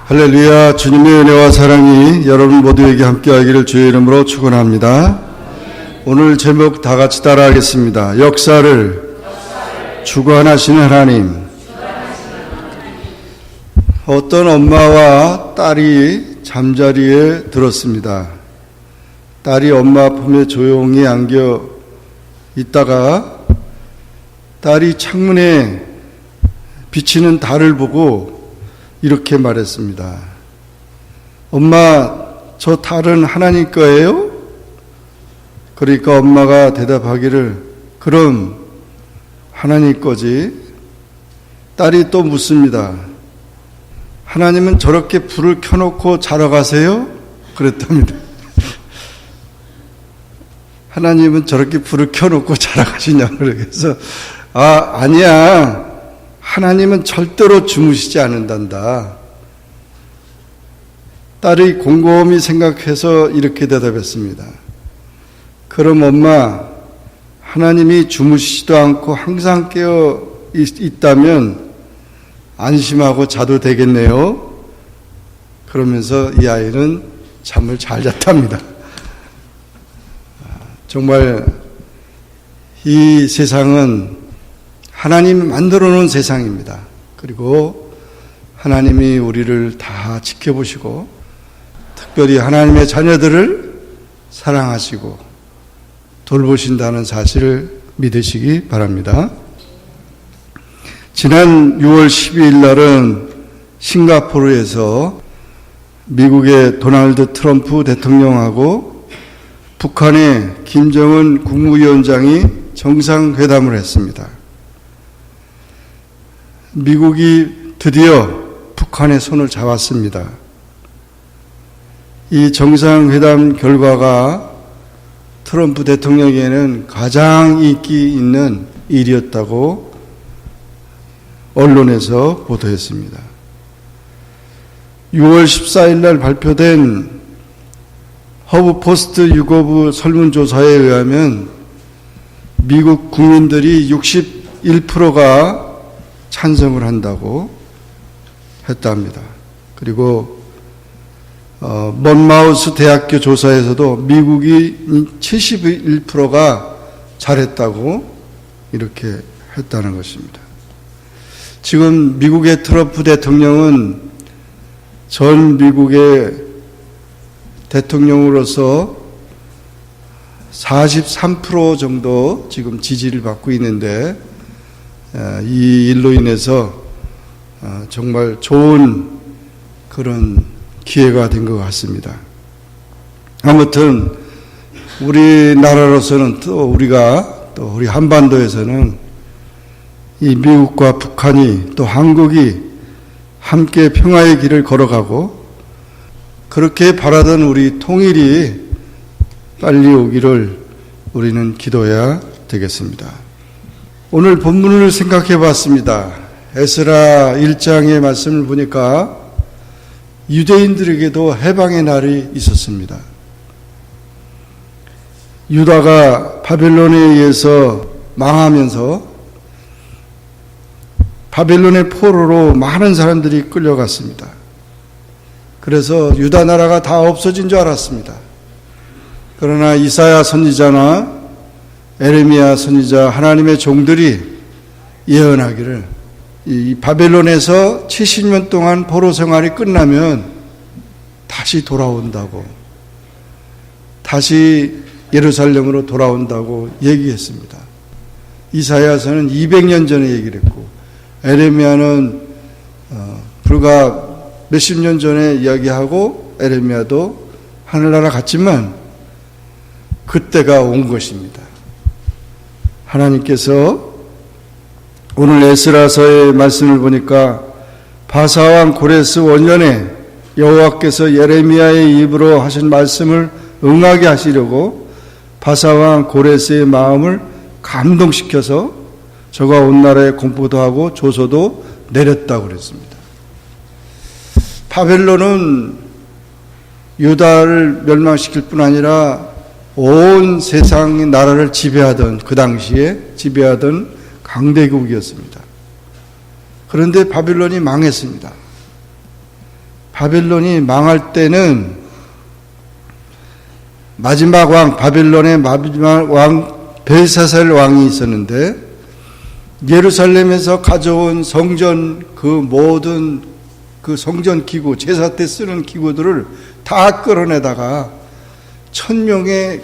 할렐루야. 주님의 은혜와 사랑이 여러분 모두에게 함께하기를 주의 이름으로 축원합니다. 오늘 제목 다 같이 따라하겠습니다. 역사를 주관하시는 하나님. 어떤 엄마와 딸이 잠자리에 들었습니다. 딸이 엄마 품에 조용히 안겨 있다가 딸이 창문에 비치는 달을 보고 이렇게 말했습니다. 엄마, 저 달은 하나님 거예요? 그러니까 엄마가 대답하기를, 그럼 하나님 거지. 딸이 또 묻습니다. 하나님은 저렇게 불을 켜놓고 자러 가세요? 그랬답니다. 하나님은 저렇게 불을 켜놓고 자러 가시냐고. 그래서 아니야. 하나님은 절대로 주무시지 않는단다. 딸이 곰곰이 생각해서 이렇게 대답했습니다. 그럼 엄마, 하나님이 주무시지도 않고 항상 깨어 있다면 안심하고 자도 되겠네요. 그러면서 이 아이는 잠을 잘 잤답니다. 정말 이 세상은 하나님이 만들어 놓은 세상입니다. 그리고 하나님이 우리를 다 지켜보시고 특별히 하나님의 자녀들을 사랑하시고 돌보신다는 사실을 믿으시기 바랍니다. 지난 6월 12일 날은 싱가포르에서 미국의 도널드 트럼프 대통령하고 북한의 김정은 국무위원장이 정상회담을 했습니다. 미국이 드디어 북한의 손을 잡았습니다. 이 정상회담 결과가 트럼프 대통령에게는 가장 인기 있는 일이었다고 언론에서 보도했습니다. 6월 14일 날 발표된 허브포스트 유고부 설문조사에 의하면 미국 국민들이 61%가 찬성을 한다고 했답니다. 그리고 먼마우스 대학교 조사에서도 미국이 71%가 잘했다고 이렇게 했다는 것입니다. 지금 미국의 트럼프 대통령은 전 미국의 대통령으로서 43% 정도 지금 지지를 받고 있는데 이 일로 인해서 정말 좋은 그런 기회가 된 것 같습니다. 아무튼 우리나라로서는 또 우리 한반도에서는 이 미국과 북한이 또 한국이 함께 평화의 길을 걸어가고 그렇게 바라던 우리 통일이 빨리 오기를 우리는 기도해야 되겠습니다. 오늘 본문을 생각해 봤습니다. 에스라 1장의 말씀을 보니까 유대인들에게도 해방의 날이 있었습니다. 유다가 바벨론에 의해서 망하면서 바벨론의 포로로 많은 사람들이 끌려갔습니다. 그래서 유다 나라가 다 없어진 줄 알았습니다. 그러나 이사야 선지자나 에레미야 선지자 하나님의 종들이 예언하기를 이 바벨론에서 70년 동안 포로 생활이 끝나면 다시 돌아온다고, 다시 예루살렘으로 돌아온다고 얘기했습니다. 이사야서는 200년 전에 얘기를 했고 에레미야는 불과 몇십 년 전에 이야기하고 에레미야도 하늘나라 갔지만 그때가 온 것입니다. 하나님께서 오늘 에스라서의 말씀을 보니까 바사왕 고레스 원년에 여호와께서 예레미야의 입으로 하신 말씀을 응하게 하시려고 바사왕 고레스의 마음을 감동시켜서 저가 온 나라에 공포도 하고 조서도 내렸다고 그랬습니다. 바벨론은 유다를 멸망시킬 뿐 아니라 온 세상의 나라를 지배하던, 그 당시에 지배하던 강대국이었습니다. 그런데 바빌론이 망했습니다. 바벨론이 망할 때는 마지막 왕, 바벨론의 마지막 왕 벨사살 왕이 있었는데, 예루살렘에서 가져온 성전 그 모든 그 성전 기구, 제사 때 쓰는 기구들을 다 끌어내다가 1000명의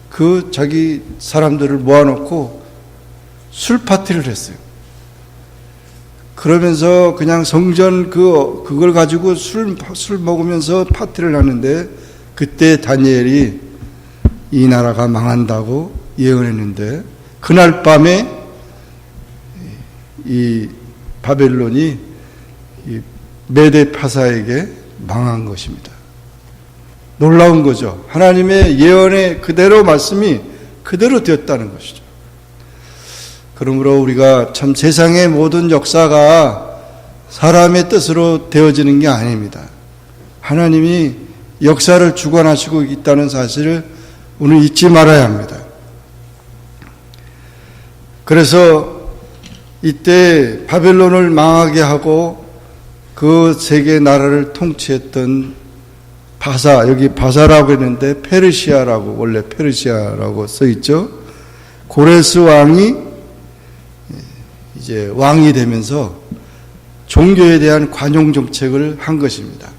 그 자기 사람들을 모아놓고 술 파티를 했어요. 그러면서 그냥 성전 그걸 가지고 술 먹으면서 파티를 하는데, 그때 다니엘이 이 나라가 망한다고 예언했는데, 그날 밤에 이 바벨론이 이 메데파사에게 망한 것입니다. 놀라운 거죠. 하나님의 예언의 그대로 말씀이 그대로 되었다는 것이죠. 그러므로 우리가 참 세상의 모든 역사가 사람의 뜻으로 되어지는 게 아닙니다. 하나님이 역사를 주관하시고 있다는 사실을 오늘 잊지 말아야 합니다. 그래서 이때 바벨론을 망하게 하고 그 세계 나라를 통치했던 여기 바사라고 했는데 페르시아라고, 원래 페르시아라고 써있죠. 고레스 왕이 이제 왕이 되면서 종교에 대한 관용 정책을 한 것입니다.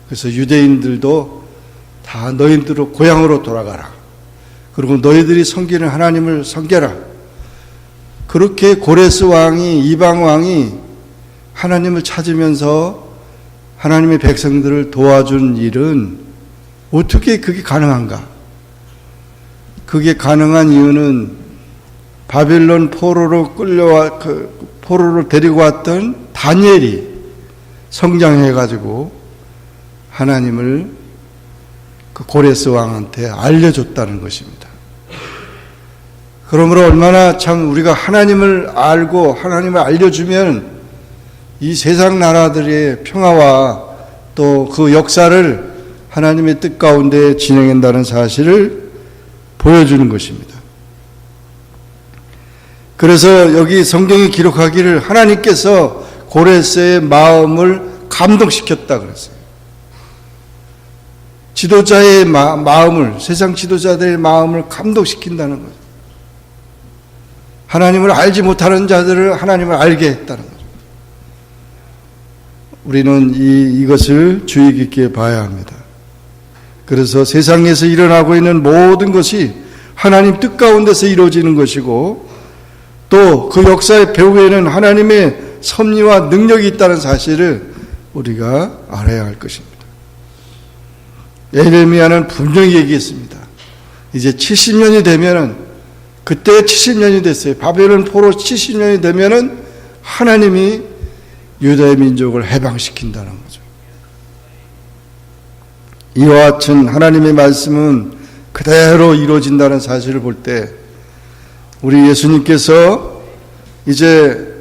그래서 유대인들도 다 너희들로 고향으로 돌아가라. 그리고 너희들이 섬기는 하나님을 섬겨라. 그렇게 고레스 왕이, 이방 왕이 하나님을 찾으면서 하나님의 백성들을 도와준 일은 어떻게 그게 가능한가? 그게 가능한 이유는 바벨론 포로로 포로로 데리고 왔던 다니엘이 성장해가지고 하나님을 그 고레스 왕한테 알려줬다는 것입니다. 그러므로 얼마나 참 우리가 하나님을 알고 하나님을 알려주면 이 세상 나라들의 평화와 또 그 역사를 하나님의 뜻 가운데 진행한다는 사실을 보여주는 것입니다. 그래서 여기 성경이 기록하기를 하나님께서 고레스의 마음을 감동시켰다 그랬어요. 지도자의 마음을, 세상 지도자들의 마음을 감동시킨다는 거죠. 하나님을 알지 못하는 자들을 하나님을 알게 했다는 거죠. 우리는 이것을 주의 깊게 봐야 합니다. 그래서 세상에서 일어나고 있는 모든 것이 하나님 뜻 가운데서 이루어지는 것이고, 또 그 역사의 배후에는 하나님의 섭리와 능력이 있다는 사실을 우리가 알아야 할 것입니다. 예레미야는 분명히 얘기했습니다. 이제 70년이 되면은, 그때 70년이 됐어요. 바벨론 포로 70년이 되면은 하나님이 유다의 민족을 해방시킨다는 거죠. 이와 같은 하나님의 말씀은 그대로 이루어진다는 사실을 볼 때, 우리 예수님께서 이제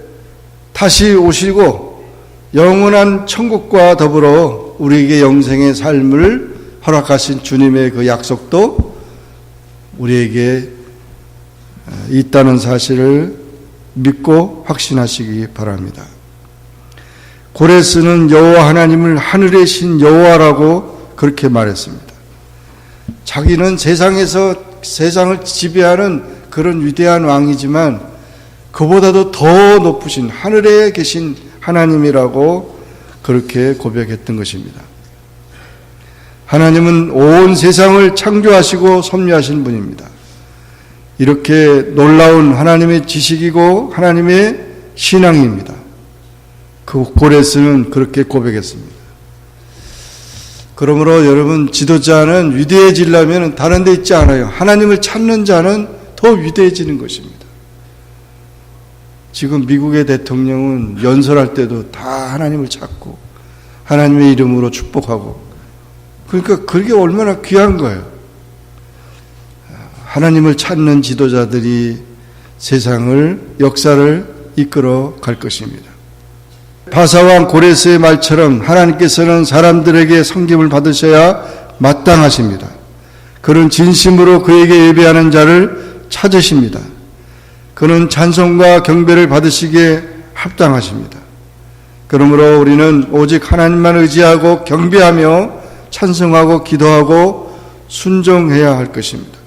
다시 오시고 영원한 천국과 더불어 우리에게 영생의 삶을 허락하신 주님의 그 약속도 우리에게 있다는 사실을 믿고 확신하시기 바랍니다. 고레스는 여호와 하나님을 하늘의 신 여호와라고 그렇게 말했습니다. 자기는 세상을 지배하는 그런 위대한 왕이지만 그보다도 더 높으신 하늘에 계신 하나님이라고 그렇게 고백했던 것입니다. 하나님은 온 세상을 창조하시고 섭리하신 분입니다. 이렇게 놀라운 하나님의 지식이고 하나님의 신앙입니다. 그 고레스는 그렇게 고백했습니다. 그러므로 여러분, 지도자는 위대해지려면 다른 데 있지 않아요. 하나님을 찾는 자는 더 위대해지는 것입니다. 지금 미국의 대통령은 연설할 때도 다 하나님을 찾고 하나님의 이름으로 축복하고, 그러니까 그게 얼마나 귀한 거예요. 하나님을 찾는 지도자들이 세상을, 역사를 이끌어 갈 것입니다. 바사왕 고레스의 말처럼 하나님께서는 사람들에게 섬김을 받으셔야 마땅하십니다. 그는 진심으로 그에게 예배하는 자를 찾으십니다. 그는 찬송과 경배를 받으시기에 합당하십니다. 그러므로 우리는 오직 하나님만 의지하고 경배하며 찬송하고 기도하고 순종해야 할 것입니다.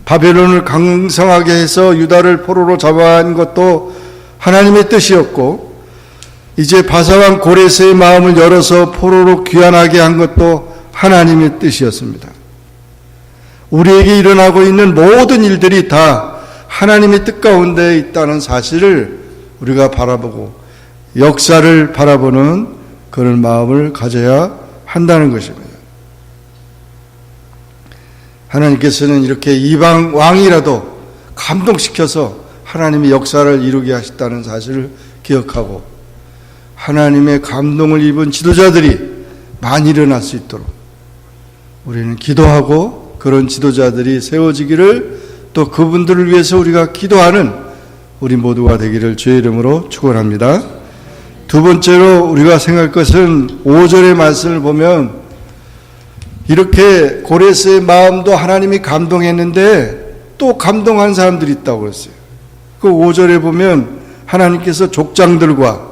바벨론을 강성하게 해서 유다를 포로로 잡아간 것도 하나님의 뜻이었고, 이제 바사왕 고레스의 마음을 열어서 포로로 귀환하게 한 것도 하나님의 뜻이었습니다. 우리에게 일어나고 있는 모든 일들이 다 하나님의 뜻 가운데 있다는 사실을 우리가 바라보고 역사를 바라보는 그런 마음을 가져야 한다는 것입니다. 하나님께서는 이렇게 이방 왕이라도 감동시켜서 하나님의 역사를 이루게 하셨다는 사실을 기억하고 하나님의 감동을 입은 지도자들이 많이 일어날 수 있도록 우리는 기도하고 그런 지도자들이 세워지기를, 또 그분들을 위해서 우리가 기도하는 우리 모두가 되기를 주의 이름으로 축원합니다. 두 번째로 우리가 생각할 것은 5절의 말씀을 보면 이렇게 고레스의 마음도 하나님이 감동했는데 또 감동한 사람들이 있다고 그랬어요. 그 5절에 보면 하나님께서 족장들과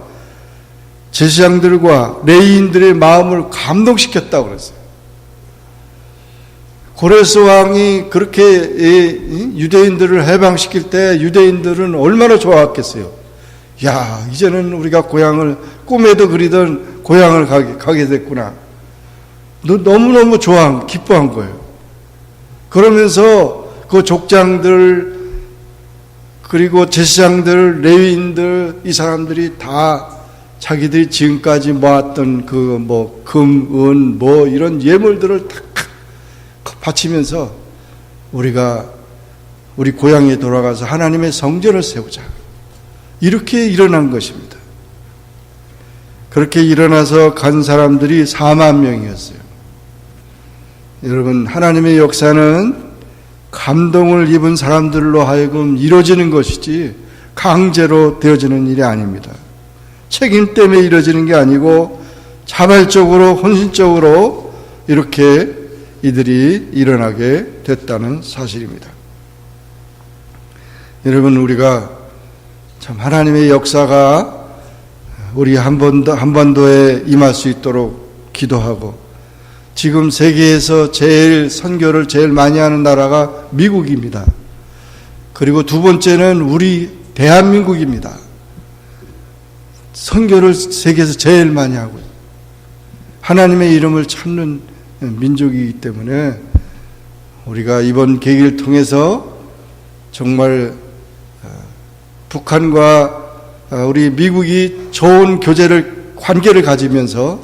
제사장들과 레위인들의 마음을 감동시켰다고 그랬어요. 고레스 왕이 그렇게 유대인들을 해방시킬 때 유대인들은 얼마나 좋아했겠어요. 야, 이제는 우리가 고향을 꿈에도 그리던 고향을 가게 됐구나. 너무너무 기뻐한 거예요. 그러면서 그 족장들 그리고 제사장들, 레위인들, 이 사람들이 다 자기들이 지금까지 모았던 그 금, 은, 이런 예물들을 다 바치면서 우리가 우리 고향에 돌아가서 하나님의 성전을 세우자. 이렇게 일어난 것입니다. 그렇게 일어나서 간 사람들이 4만 명이었어요. 여러분, 하나님의 역사는 감동을 입은 사람들로 하여금 이루어지는 것이지 강제로 되어지는 일이 아닙니다. 책임 때문에 이루어지는 게 아니고 자발적으로 헌신적으로 이렇게 이들이 일어나게 됐다는 사실입니다. 여러분, 우리가 참 하나님의 역사가 우리 한반도에 임할 수 있도록 기도하고, 지금 세계에서 선교를 제일 많이 하는 나라가 미국입니다. 그리고 두 번째는 우리 대한민국입니다. 선교를 세계에서 제일 많이 하고 하나님의 이름을 찾는 민족이기 때문에 우리가 이번 계기를 통해서 정말 북한과 우리 미국이 좋은 관계를 가지면서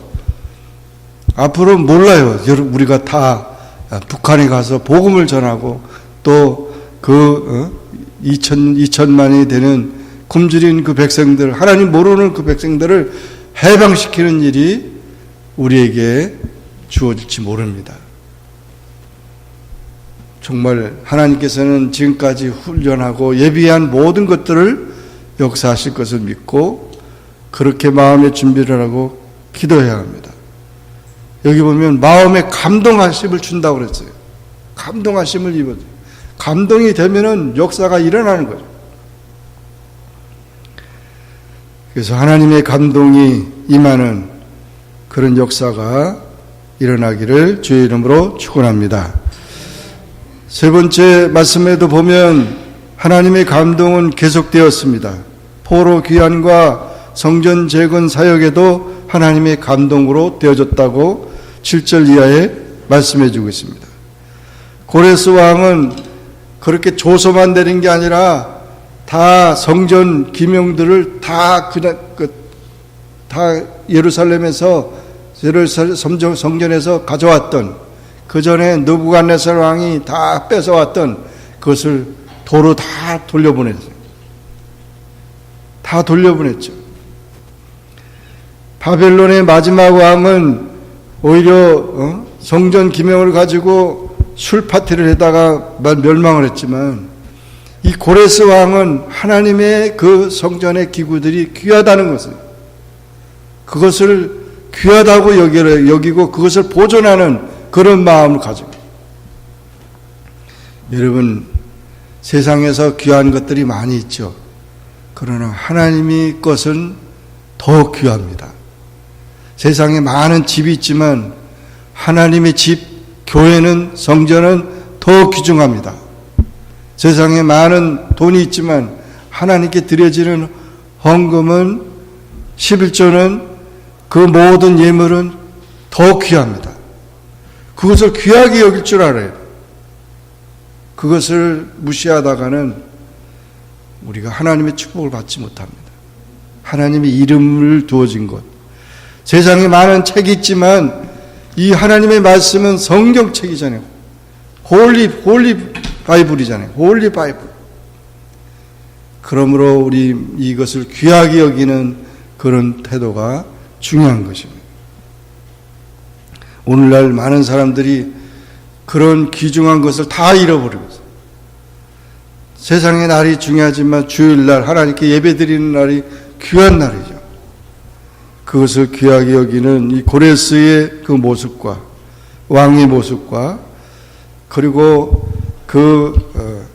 앞으로 몰라요. 우리가 다 북한에 가서 복음을 전하고 또 2천만이 되는 굶주린 그 백성들, 하나님 모르는 그 백성들을 해방시키는 일이 우리에게 주어질지 모릅니다. 정말 하나님께서는 지금까지 훈련하고 예비한 모든 것들을 역사하실 것을 믿고 그렇게 마음의 준비를 하고 기도해야 합니다. 여기 보면 마음에 감동하심을 준다고 그랬어요. 감동하심을 입어줘요. 감동이 되면은 역사가 일어나는 거죠. 그래서 하나님의 감동이 임하는 그런 역사가 일어나기를 주의 이름으로 축원합니다. 세 번째 말씀에도 보면 하나님의 감동은 계속되었습니다. 포로 귀환과 성전 재건 사역에도 하나님의 감동으로 되어졌다고 7절 이하에 말씀해 주고 있습니다. 고레스 왕은 그렇게 조서만 내린 게 아니라 다 성전 기명들을 다 예루살렘에서 성전에서 가져왔던, 그 전에 느부갓네살 왕이 다 뺏어왔던 그것을 도로 다 돌려보냈어요. 다 돌려보냈죠. 바벨론의 마지막 왕은 오히려 성전 기명을 가지고 술 파티를 해다가 멸망을 했지만, 이 고레스 왕은 하나님의 그 성전의 기구들이 귀하다는 것을, 그것을 귀하다고 여기고 그것을 보존하는 그런 마음을 가지고, 여러분, 세상에서 귀한 것들이 많이 있죠. 그러나 하나님의 것은 더 귀합니다. 세상에 많은 집이 있지만 하나님의 집, 교회는, 성전은 더 귀중합니다. 세상에 많은 돈이 있지만 하나님께 드려지는 헌금은, 11조는, 그 모든 예물은 더 귀합니다. 그것을 귀하게 여길 줄 알아요. 그것을 무시하다가는 우리가 하나님의 축복을 받지 못합니다. 하나님의 이름을 두어진 것. 세상에 많은 책이 있지만 이 하나님의 말씀은 성경책이잖아요. 홀리 바이블이잖아요. 홀리 바이블. 그러므로 우리 이것을 귀하게 여기는 그런 태도가 중요한 것입니다. 오늘날 많은 사람들이 그런 귀중한 것을 다 잃어버리고 있어요. 세상의 날이 중요하지만 주일날 하나님께 예배드리는 날이 귀한 날이죠. 그것을 귀하게 여기는 이 고레스의 그 모습과 왕의 모습과 그리고 그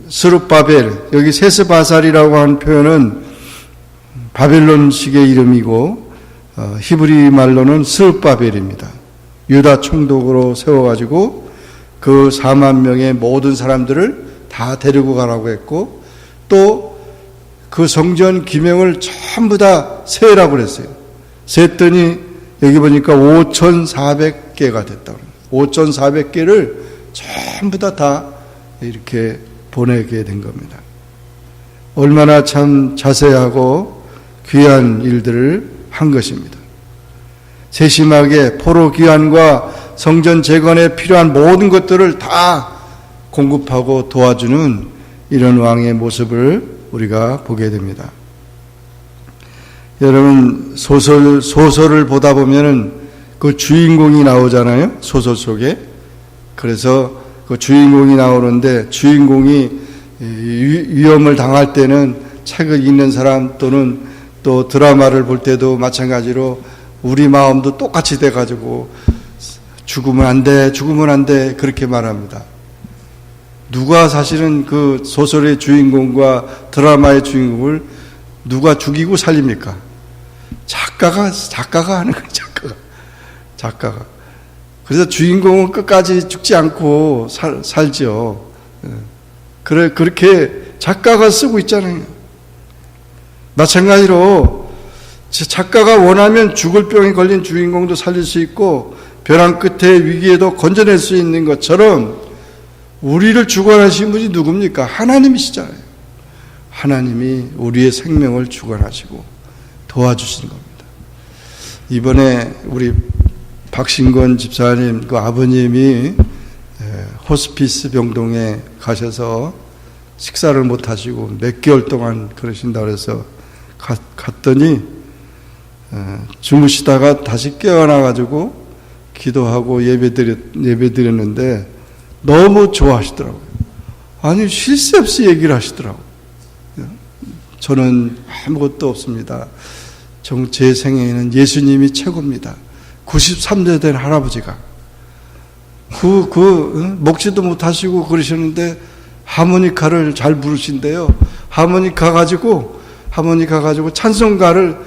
스룹바벨, 여기 세스바살이라고 하는 표현은 바벨론식의 이름이고 히브리 말로는 스룹바벨입니다. 유다 총독으로 세워가지고 그 4만 명의 모든 사람들을 다 데리고 가라고 했고 또 그 성전 기명을 전부 다 세라고 그랬어요. 셌더니 여기 보니까 5,400개가 됐다고 합니다. 5,400개를 전부 다 이렇게 보내게 된 겁니다. 얼마나 참 자세하고 귀한 일들을 한 것입니다. 세심하게 포로 귀환과 성전 재건에 필요한 모든 것들을 다 공급하고 도와주는 이런 왕의 모습을 우리가 보게 됩니다. 여러분 소설을 보다 보면은 그 주인공이 나오잖아요. 소설 속에. 그래서 그 주인공이 나오는데 주인공이 위험을 당할 때는 책을 읽는 사람 또는 또 드라마를 볼 때도 마찬가지로 우리 마음도 똑같이 돼가지고 죽으면 안 돼 그렇게 말합니다. 누가 사실은 그 소설의 주인공과 드라마의 주인공을 누가 죽이고 살립니까? 작가가 하는 거예요. 작가가. 그래서 주인공은 끝까지 죽지 않고 살죠. 그렇게 작가가 쓰고 있잖아요. 마찬가지로 작가가 원하면 죽을 병에 걸린 주인공도 살릴 수 있고 벼랑 끝에 위기에도 건져낼 수 있는 것처럼 우리를 주관하신 분이 누굽니까? 하나님이시잖아요. 하나님이 우리의 생명을 주관하시고 도와주시는 겁니다. 이번에 우리 박신권 집사님 그 아버님이 호스피스 병동에 가셔서 식사를 못 하시고 몇 개월 동안 그러신다 그래서 갔더니 주무시다가 다시 깨어나 가지고 기도하고 예배드렸는데 너무 좋아하시더라고요. 아니 쉴 새 없이 얘기를 하시더라고요. 저는 아무것도 없습니다. 제 생애에는 예수님이 최고입니다. 93세 된 할아버지가 먹지도 못하시고 그러셨는데 하모니카를 잘 부르신대요. 하모니카 가지고 찬송가를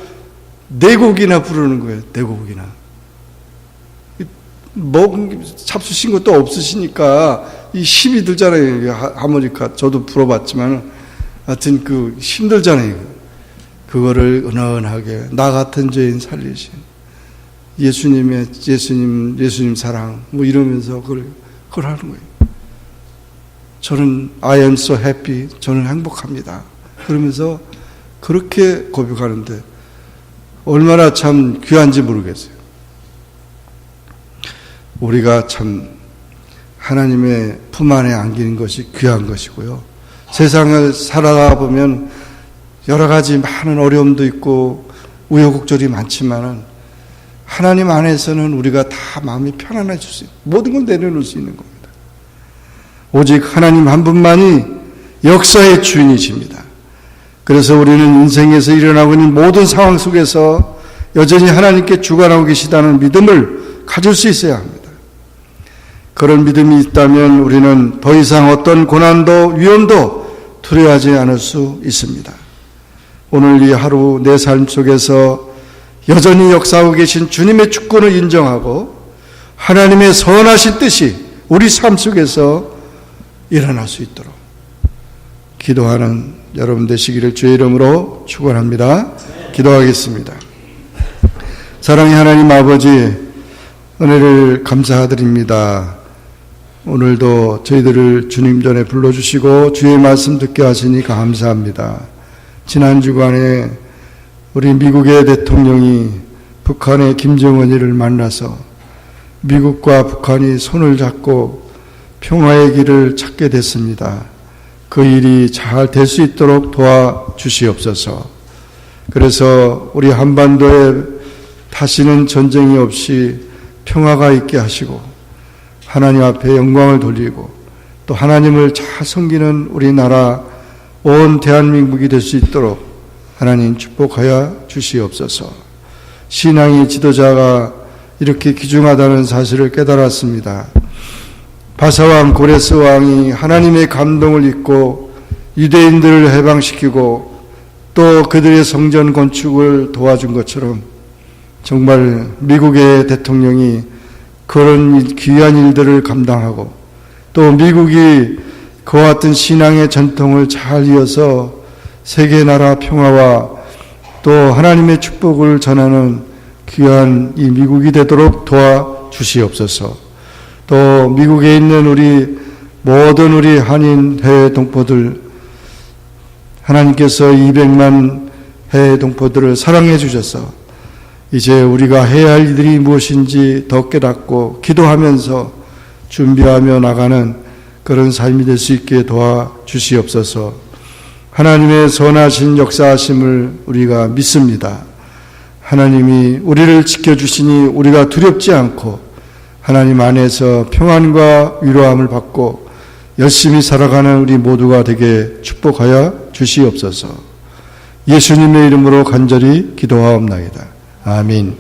4곡이나 부르는 거예요. 4곡이나. 잡수신 것도 없으시니까 이 힘이 들잖아요. 하모니카 저도 불어봤지만 하여튼 힘들잖아요. 그거를 은은하게 나 같은 죄인 살리신 예수님 사랑 이러면서 그걸 하는 거예요. 저는 I am so happy. 저는 행복합니다. 그러면서 그렇게 고백하는데 얼마나 참 귀한지 모르겠어요. 우리가 참 하나님의 품 안에 안기는 것이 귀한 것이고요. 세상을 살아가 보면 여러 가지 많은 어려움도 있고 우여곡절이 많지만은 하나님 안에서는 우리가 다 마음이 편안해질 수 있는, 모든 걸 내려놓을 수 있는 겁니다. 오직 하나님 한 분만이 역사의 주인이십니다. 그래서 우리는 인생에서 일어나고 있는 모든 상황 속에서 여전히 하나님께 주관하고 계시다는 믿음을 가질 수 있어야 합니다. 그런 믿음이 있다면 우리는 더 이상 어떤 고난도 위험도 두려워하지 않을 수 있습니다. 오늘 이 하루 내 삶 속에서 여전히 역사하고 계신 주님의 주권을 인정하고 하나님의 선하신 뜻이 우리 삶 속에서 일어날 수 있도록 기도하는 여러분 되시기를 주의 이름으로 축원합니다. 기도하겠습니다. 사랑의 하나님 아버지, 은혜를 감사드립니다. 오늘도 저희들을 주님 전에 불러주시고 주의 말씀 듣게 하시니 감사합니다. 지난 주간에 우리 미국의 대통령이 북한의 김정은이를 만나서 미국과 북한이 손을 잡고 평화의 길을 찾게 됐습니다. 그 일이 잘 될 수 있도록 도와주시옵소서. 그래서 우리 한반도에 다시는 전쟁이 없이 평화가 있게 하시고 하나님 앞에 영광을 돌리고 또 하나님을 잘 섬기는 우리나라 온 대한민국이 될 수 있도록 하나님 축복하여 주시옵소서. 신앙의 지도자가 이렇게 귀중하다는 사실을 깨달았습니다. 바사왕 고레스 왕이 하나님의 감동을 입고 유대인들을 해방시키고 또 그들의 성전 건축을 도와준 것처럼 정말 미국의 대통령이 그런 귀한 일들을 감당하고 또 미국이 그와 같은 신앙의 전통을 잘 이어서 세계 나라 평화와 또 하나님의 축복을 전하는 귀한 이 미국이 되도록 도와주시옵소서. 또 미국에 있는 우리 모든 우리 한인 해외 동포들, 하나님께서 200만 해외 동포들을 사랑해 주셔서 이제 우리가 해야 할 일들이 무엇인지 더 깨닫고 기도하면서 준비하며 나가는 그런 삶이 될 수 있게 도와주시옵소서. 하나님의 선하신 역사하심을 우리가 믿습니다. 하나님이 우리를 지켜주시니 우리가 두렵지 않고 하나님 안에서 평안과 위로함을 받고 열심히 살아가는 우리 모두가 되게 축복하여 주시옵소서. 예수님의 이름으로 간절히 기도하옵나이다. 아멘.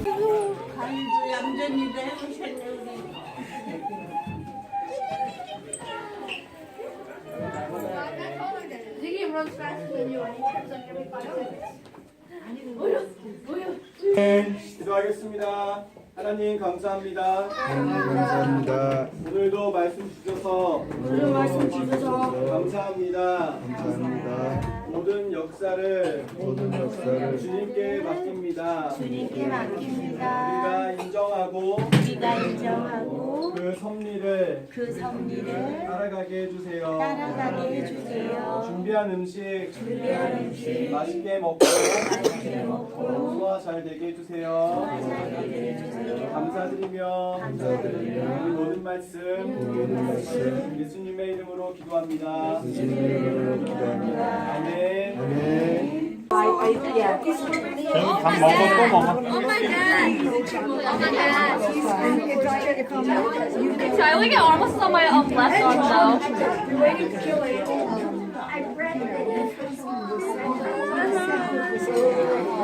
기도하겠습니다. 하나님 감사합니다. 감사합니다. 오늘도 말씀 주셔서 감사합니다. 감사합니다. 모든 역사를 주님께 맡깁니다. 우리가 인정하고 그 섭리를 따라가게 해주세요. 준비한 음식 맛있게 먹고 소화 잘 되게 해주세요. 감사드리며 우리 모든 말씀 예수님의 이름으로 기도합니다. 아멘. 밥 먹고 또 먹어. So I only get almost some of my left arm though.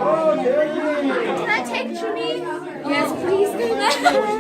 Can I take Trini? Yes, please do that.